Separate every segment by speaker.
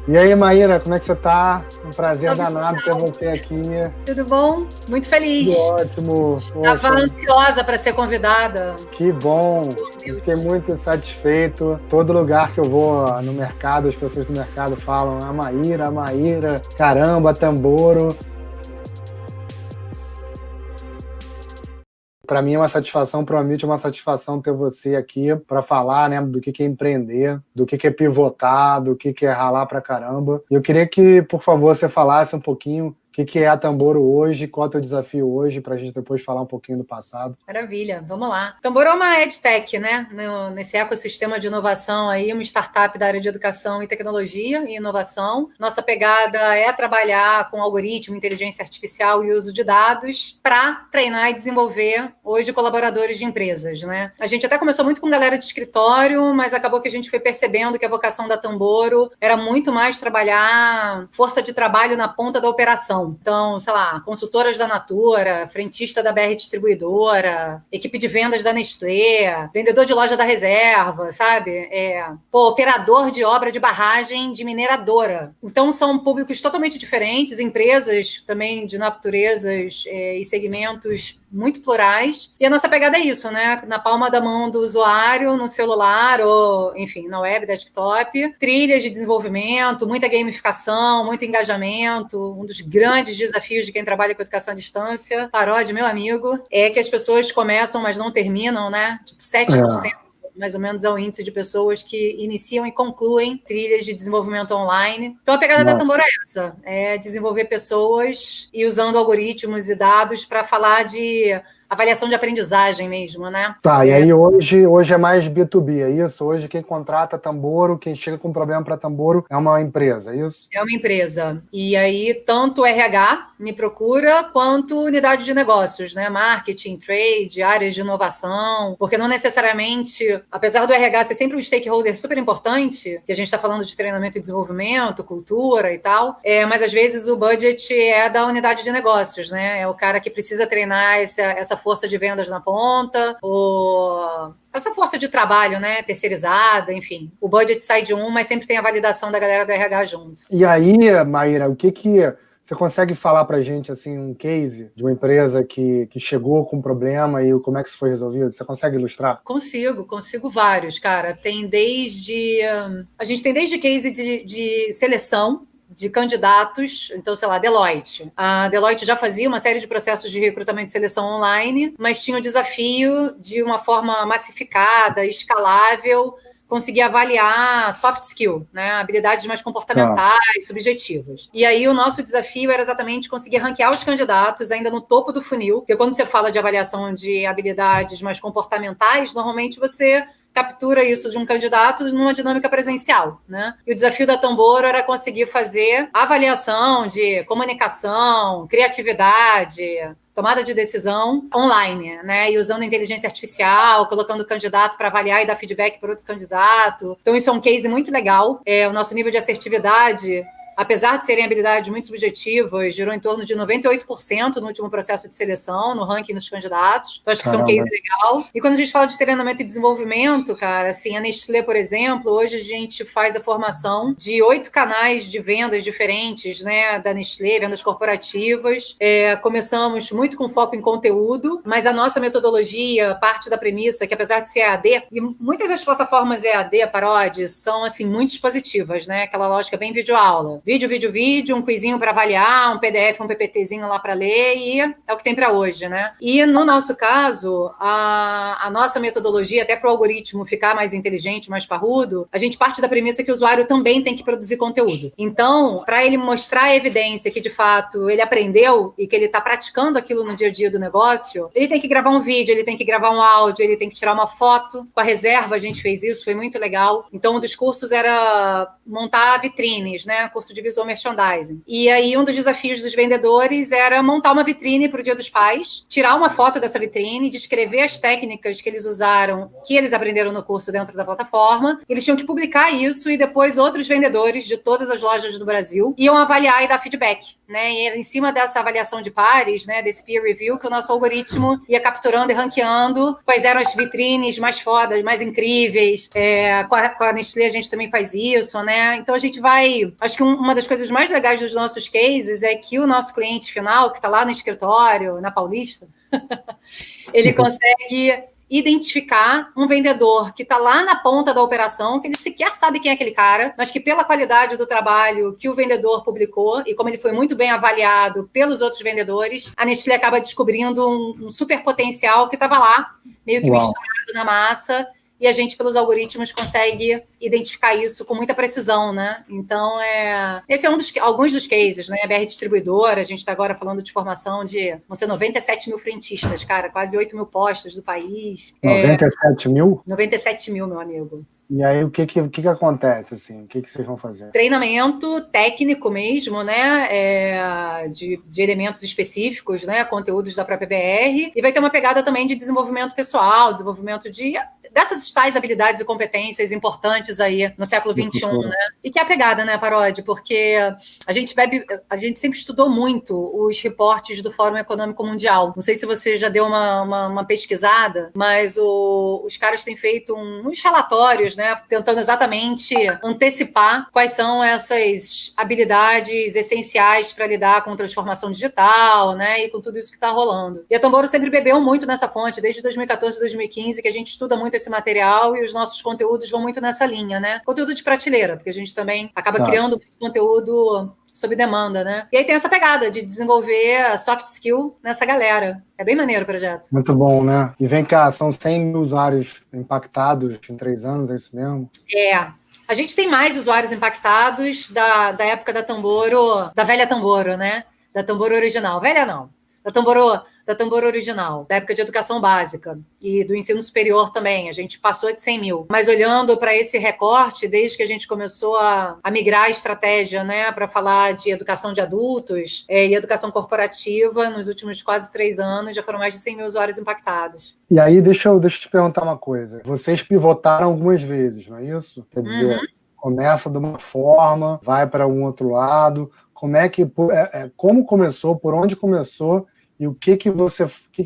Speaker 1: E aí, Maíra, como é que você tá? Um prazer
Speaker 2: Salve,
Speaker 1: danado ter você aqui.
Speaker 2: tudo bom? Muito
Speaker 1: Tudo
Speaker 2: feliz.
Speaker 1: ótimo.
Speaker 2: Estava
Speaker 1: Poxa,
Speaker 2: ansiosa para ser convidada.
Speaker 1: que bom. Eu fiquei
Speaker 2: Humilde.
Speaker 1: muito satisfeito. Todo lugar que eu vou no mercado, as pessoas do mercado falam a Maíra, caramba, Tamboro. Para mim é uma satisfação, para o Amit é uma satisfação ter você aqui para falar, né, do que é empreender, do que é pivotar, do que é ralar para caramba. E eu queria que, por favor, você falasse um pouquinho o que é a Tamboro hoje, qual é o teu desafio hoje, para a gente depois falar um pouquinho do passado.
Speaker 2: Maravilha, vamos lá. Tambor é uma EdTech, né? Nesse ecossistema de inovação aí, uma startup da área de educação e tecnologia e inovação. Nossa pegada é trabalhar com algoritmo, inteligência artificial e uso de dados para treinar e desenvolver hoje colaboradores de empresas, né? A gente até começou muito com galera de escritório, mas acabou que a gente foi percebendo que a vocação da Tamboro era muito mais trabalhar força de trabalho na ponta da operação. Então, sei lá, consultoras da Natura, frentista da BR Distribuidora, equipe de vendas da Nestlé, vendedor de loja da reserva, sabe? Operador de obra de barragem de mineradora. Então, são públicos totalmente diferentes, empresas também de naturezas e segmentos muito plurais. E a nossa pegada é isso, né? Na palma da mão do usuário, no celular ou, enfim, na web, desktop. Trilhas de desenvolvimento, muita gamificação, muito engajamento. Um dos grandes desafios de quem trabalha com educação à distância, Parodi, meu amigo, é que as pessoas começam, mas não terminam, né? Tipo, 7%. Mais ou menos é o índice de pessoas que iniciam e concluem trilhas de desenvolvimento online. Então, a pegada da Tambor é essa, é desenvolver pessoas e usando algoritmos e dados para falar de avaliação de aprendizagem mesmo, né?
Speaker 1: Tá, e aí hoje é mais B2B, é isso? Hoje quem contrata Tamboro, quem chega com problema para Tamboro é uma empresa, é isso?
Speaker 2: É uma empresa. E aí, tanto o RH me procura, quanto unidade de negócios, né? Marketing, trade, áreas de inovação. Porque não necessariamente, apesar do RH ser sempre um stakeholder super importante, que a gente está falando de treinamento e desenvolvimento, cultura e tal, mas às vezes o budget é da unidade de negócios, né? É o cara que precisa treinar essa força de vendas na ponta, ou essa força de trabalho, né, terceirizada, enfim. O budget sai de um, mas sempre tem a validação da galera do RH junto.
Speaker 1: E aí, Maíra, o que você consegue falar para a gente, assim, um case de uma empresa que chegou com um problema e como é que isso foi resolvido? Você consegue ilustrar?
Speaker 2: Consigo vários, cara. A gente tem desde case de seleção de candidatos, então, sei lá, Deloitte. A Deloitte já fazia uma série de processos de recrutamento e seleção online, mas tinha o desafio de uma forma massificada, escalável, conseguir avaliar soft skill, né? Habilidades mais comportamentais, subjetivas. E aí o nosso desafio era exatamente conseguir ranquear os candidatos ainda no topo do funil, porque quando você fala de avaliação de habilidades mais comportamentais, normalmente você captura isso de um candidato numa dinâmica presencial, né? E o desafio da Tamboro era conseguir fazer avaliação de comunicação, criatividade, tomada de decisão online, né? E usando inteligência artificial, colocando o candidato para avaliar e dar feedback para outro candidato. Então, isso é um case muito legal. O nosso nível de assertividade, apesar de serem habilidades muito subjetivas, girou em torno de 98% no último processo de seleção, no ranking dos candidatos. Então, acho que isso é um case legal. E quando a gente fala de treinamento e desenvolvimento, cara, assim, a Nestlé, por exemplo, hoje a gente faz a formação de 8 canais de vendas diferentes, né, da Nestlé, vendas corporativas. Começamos muito com foco em conteúdo, mas a nossa metodologia parte da premissa que, apesar de ser EAD, e muitas das plataformas EAD, Parodi, são, assim, muito expositivas, né, aquela lógica bem videoaula. Vídeo, um quizinho para avaliar, um PDF, um PPTzinho lá para ler, e é o que tem para hoje, né? E no nosso caso, a nossa metodologia, até para o algoritmo ficar mais inteligente, mais parrudo, a gente parte da premissa que o usuário também tem que produzir conteúdo. Então, para ele mostrar a evidência que, de fato, ele aprendeu e que ele está praticando aquilo no dia a dia do negócio, ele tem que gravar um vídeo, ele tem que gravar um áudio, ele tem que tirar uma foto. Com a reserva, a gente fez isso, foi muito legal. Então, um dos cursos era montar vitrines, né? Curso de visual merchandising. E aí um dos desafios dos vendedores era montar uma vitrine para o Dia dos Pais, tirar uma foto dessa vitrine, descrever as técnicas que eles usaram, que eles aprenderam no curso dentro da plataforma. Eles tinham que publicar isso e depois outros vendedores de todas as lojas do Brasil iam avaliar e dar feedback, né? E era em cima dessa avaliação de pares, né, desse peer review, que o nosso algoritmo ia capturando e ranqueando quais eram as vitrines mais fodas, mais incríveis. Com a Nestlé a gente também faz isso, né? Então a gente vai... Acho que uma das coisas mais legais dos nossos cases é que o nosso cliente final, que está lá no escritório, na Paulista, ele consegue identificar um vendedor que está lá na ponta da operação, que ele sequer sabe quem é aquele cara, mas que pela qualidade do trabalho que o vendedor publicou e como ele foi muito bem avaliado pelos outros vendedores, a Nestlé acaba descobrindo um super potencial que estava lá, meio que misturado na massa, e a gente, pelos algoritmos, consegue identificar isso com muita precisão, né? Então, esse é alguns dos cases, né? A BR Distribuidora, a gente está agora falando de formação vão ser 97 mil frentistas, cara, quase 8 mil postos do país.
Speaker 1: 97 mil?
Speaker 2: 97 mil, meu amigo.
Speaker 1: E aí, o que acontece, assim? O que vocês vão fazer?
Speaker 2: Treinamento técnico mesmo, né? De elementos específicos, né? Conteúdos da própria BR. E vai ter uma pegada também de desenvolvimento pessoal, desenvolvimento dessas tais habilidades e competências importantes aí no século XXI, né? E que é a pegada, né, Parodi? Porque a gente sempre estudou muito os reportes do Fórum Econômico Mundial. Não sei se você já deu uma pesquisada, mas os caras têm feito uns relatórios, né, tentando exatamente antecipar quais são essas habilidades essenciais para lidar com transformação digital, né, e com tudo isso que está rolando. E a Tamboro sempre bebeu muito nessa fonte, desde 2014, 2015, que a gente estuda muito esse material e os nossos conteúdos vão muito nessa linha, né? Conteúdo de prateleira, porque a gente também acaba criando muito conteúdo sob demanda, né? E aí tem essa pegada de desenvolver soft skill nessa galera. É bem maneiro o projeto.
Speaker 1: Muito bom, né? E vem cá, são 100 mil usuários impactados em 3 anos, é isso mesmo?
Speaker 2: A gente tem mais usuários impactados da época da Tamboro, da velha Tamboro, né? Da Tamboro original. Velha não. Da Tamboro original, da época de educação básica e do ensino superior também. A gente passou de 100 mil. Mas olhando para esse recorte, desde que a gente começou a migrar a estratégia, né, para falar de educação de adultos e educação corporativa, nos últimos quase 3 anos, já foram mais de 100 mil usuários impactados.
Speaker 1: E aí, deixa eu te perguntar uma coisa. Vocês pivotaram algumas vezes, não é isso? Quer dizer, começa de uma forma, vai para um outro lado. Como começou, por onde começou e o que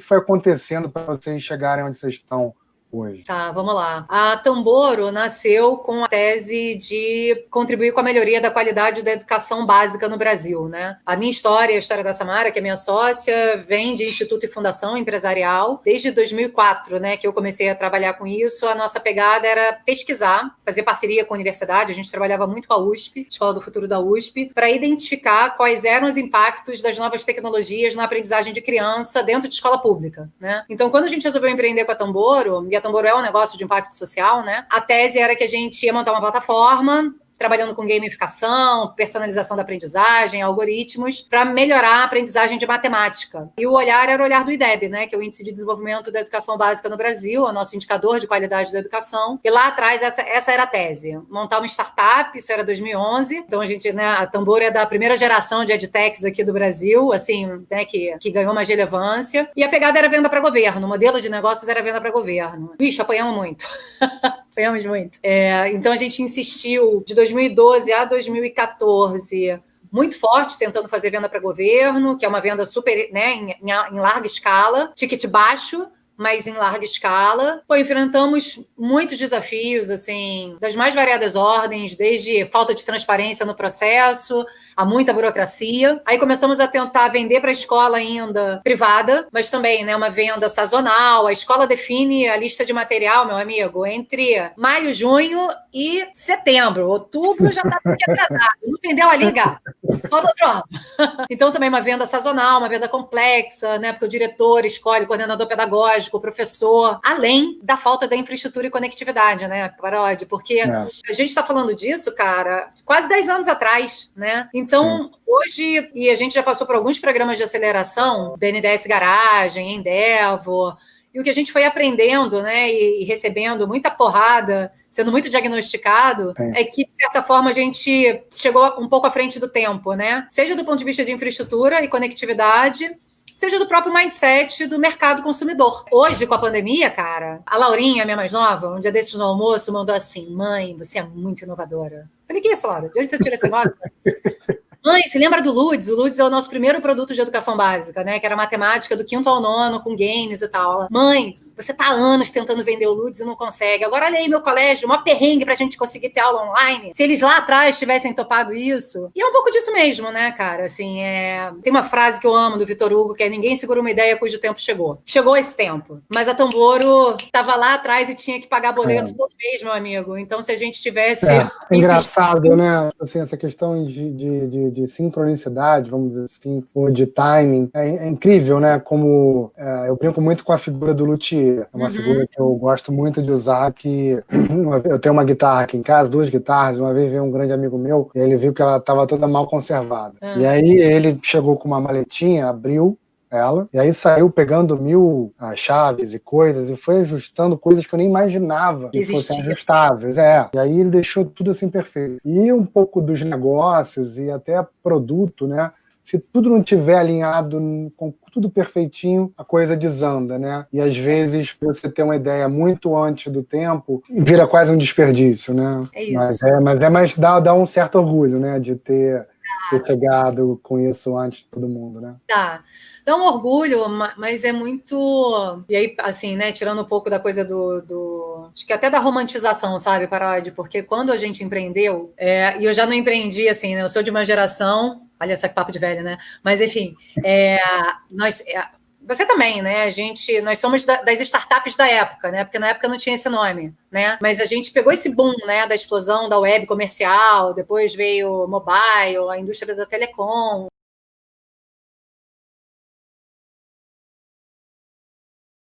Speaker 1: foi acontecendo para vocês chegarem onde vocês estão hoje?
Speaker 2: Tá, vamos lá. A Tamboro nasceu com a tese de contribuir com a melhoria da qualidade da educação básica no Brasil, né? A minha história, a história da Samara, que é minha sócia, vem de instituto e fundação empresarial. Desde 2004, né, que eu comecei a trabalhar com isso, a nossa pegada era pesquisar, fazer parceria com a universidade. A gente trabalhava muito com a USP, Escola do Futuro da USP, para identificar quais eram os impactos das novas tecnologias na aprendizagem de criança dentro de escola pública, né? Então, quando a gente resolveu empreender com a Tamboro, e a Tamboro é um negócio de impacto social, né? A tese era que a gente ia montar uma plataforma trabalhando com gamificação, personalização da aprendizagem, algoritmos, para melhorar a aprendizagem de matemática. E o olhar era o olhar do IDEB, né, que é o Índice de Desenvolvimento da Educação Básica no Brasil, é o nosso indicador de qualidade da educação. E lá atrás, essa era a tese. Montar uma startup, isso era 2011. Então, a Tamboro é da primeira geração de edtechs aqui do Brasil, assim, né, que ganhou mais relevância. E a pegada era venda para governo. O modelo de negócios era venda para governo. Bicho, apanhamos muito. Apanhamos muito. Então, a gente insistiu de 2012 a 2014 muito forte, tentando fazer venda para governo, que é uma venda super, né, em larga escala, ticket baixo, mas em larga escala. Enfrentamos muitos desafios, assim, das mais variadas ordens, desde falta de transparência no processo, a muita burocracia. Aí começamos a tentar vender para a escola ainda privada, mas também, né, uma venda sazonal. A escola define a lista de material, meu amigo, entre maio, junho e setembro. Outubro já está atrasado. Não vendeu ali, gato. Só do outro ano. Então, também uma venda sazonal, uma venda complexa, né, porque o diretor escolhe o coordenador pedagógico, o professor, além da falta da infraestrutura e conectividade, né, Parodi? Porque a gente está falando disso, cara, quase 10 anos atrás, né? Então, hoje, e a gente já passou por alguns programas de aceleração, BNDES Garagem, Endeavor, e o que a gente foi aprendendo, né, e recebendo muita porrada sendo muito diagnosticado, é que, de certa forma, a gente chegou um pouco à frente do tempo, né? Seja do ponto de vista de infraestrutura e conectividade, seja do próprio mindset do mercado consumidor. Hoje, com a pandemia, cara, a Laurinha, minha mais nova, um dia desses no almoço, mandou assim: mãe, você é muito inovadora. Falei, que isso, Laura? De onde você tira esse negócio? Mãe, se lembra do Ludes? O Ludes é o nosso primeiro produto de educação básica, né? Que era matemática do 5º ao 9º, com games e tal. Mãe, você tá há anos tentando vender o Ludes e não consegue. Agora olha aí meu colégio, uma perrengue pra gente conseguir ter aula online. Se eles lá atrás tivessem topado isso. E é um pouco disso mesmo, né, cara? Assim, tem uma frase que eu amo do Vitor Hugo, que é: ninguém segura uma ideia cujo tempo chegou. Chegou esse tempo. Mas a Tamboro tava lá atrás e tinha que pagar boleto todo mês, meu amigo. Então, se a gente tivesse...
Speaker 1: É engraçado, né? Assim, essa questão de sincronicidade, vamos dizer assim, ou de timing, é incrível, né? Como eu brinco muito com a figura do luthier. É uma figura que eu gosto muito de usar, que eu tenho uma guitarra aqui em casa, 2 guitarras, uma vez veio um grande amigo meu, e ele viu que ela estava toda mal conservada. E aí ele chegou com uma maletinha, abriu ela, e aí saiu pegando 1000 chaves e coisas, e foi ajustando coisas que eu nem imaginava que fossem ajustáveis. E aí ele deixou tudo assim perfeito. E um pouco dos negócios e até produto, né? Se tudo não tiver alinhado com tudo perfeitinho, a coisa desanda, né? E às vezes você tem uma ideia muito antes do tempo, vira quase um desperdício, né?
Speaker 2: É isso.
Speaker 1: Mas dá um certo orgulho, né? De ter chegado com isso antes de todo mundo, né?
Speaker 2: Dá um orgulho, mas é muito... E aí, assim, né, tirando um pouco da coisa acho que até da romantização, sabe, Parodi? Porque quando a gente empreendeu, e eu já não empreendi, assim, né, eu sou de uma geração... Olha essa papo de velho, né? Mas, enfim, você também, né? Nós somos das startups da época, né? Porque na época não tinha esse nome, né? Mas a gente pegou esse boom, né? Da explosão da web comercial, depois veio mobile, a indústria da telecom,